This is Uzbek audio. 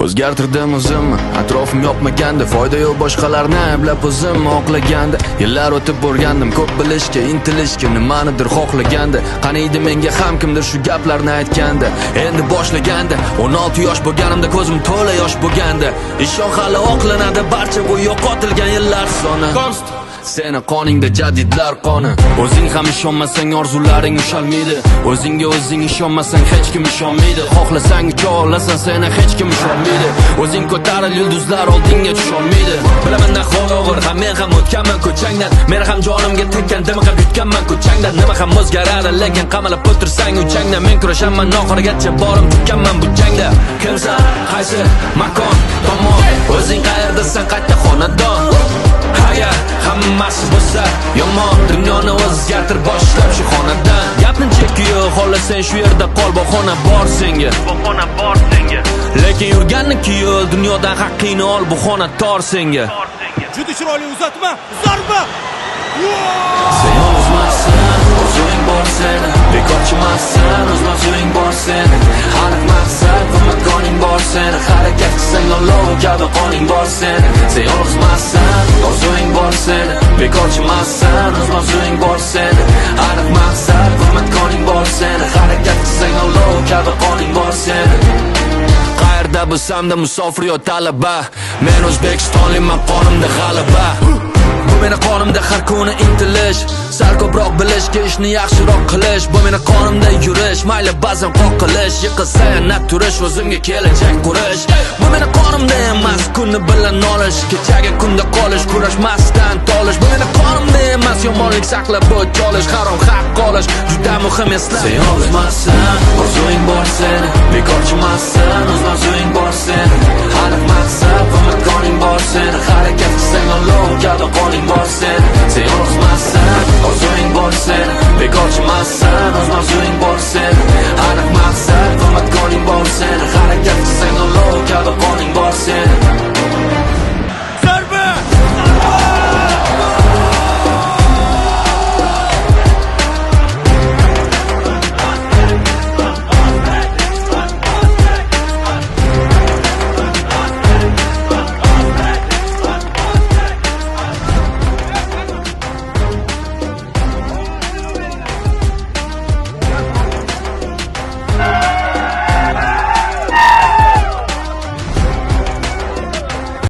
O'zgartirdim o'zimni, atrofim yoqmaganda, foyda yo'q boshqalarni ayblab o'zimni oqlaganda. Yillar o'tib o'rgandim ko'p bilishga, intilishga, nimanidir xohlaganda. Qani edi menga ham kimdir shu gaplarni aytganda. Endi boshlaganda, 16 yosh bo'lganimda ko'zim to'la yosh bo'lganda. Ishon hali oqlanadi barcha bu yo'qotilgan yillar soni. Seni qoningda jadidlar qoni. O'zing ham ishonmasang orzularing ushalmaydi. O'zingga o'zing ishonmasang hech kim ishonmaydi. Xohlasang ucha olasan, seni hech kim ishonmaydi. O'zing ko'taril yulduzlar oldinga tusholmaydi. Bilaman ahvol og'ir, ham men ham o'tganman ko'changdan. Men ham jonimga tekkan, dimi qilib yutganman ko'changdan. Nima ham o'zgaradi, lekin qamalib o'tirsang uchangda. Men kurashaman oxirigacha, borim tutganman bu jangda. Kimsan, qaysi makon, tomon, o'zing qayerdasan, qayta xonadon. Agar hammasi bo'lsa yomon, dunyoni o'zgartir boshlab shu xonadan. Gapni chekiyo, xohlasang shu yerda qol, bu xona bor senga. Lekin yurganni yo'l, dunyodan haqqingni ol, bu xona tor senga. Juda chiroyli uzatma, zarba. Sen yolg'izmassan, o'zing bor seni. Bekorchimassan, o'z mavzuing bor seni. Aniq maqsad va makoning bor seni. Harakat qilsang olov kabi qoning bor seni. Sen yolg'izmassan, o'zing bor seni. Bekorchimassan, o'z mavzuing bor seni. Aniq maqsad va makoning bor seni. Harakat qilsang olov kabi qoning bor seni. Qayerda bo'lsam-da musofir yo talaba, men O'zbekistonliman, qonimda g'alaba. Bu meni qonimda har kuni intilish, sal ko'proq bilishga, ishni yaxshiroq qilish. Bu meni qonimda yurish, mayli ba'zan qoqilish, yiqilsa yana turish, o'zimga kelajak qurish. Bu meni qonimda emas, kunni bilan olish, kechaga kunda qolish, kurashmasdan tolish. Bu meni qonimda emas, yomonlik saqlab o'ch olish, harom haq olish, juda muhim eslab. Sen yolg'izmassan, o'zing bor seni. Bekorchimassan, o'z mavzuing bor seni. Aniq maqsad va makoning bor seni. Harakat qilsang olov kabi qoning bor seni.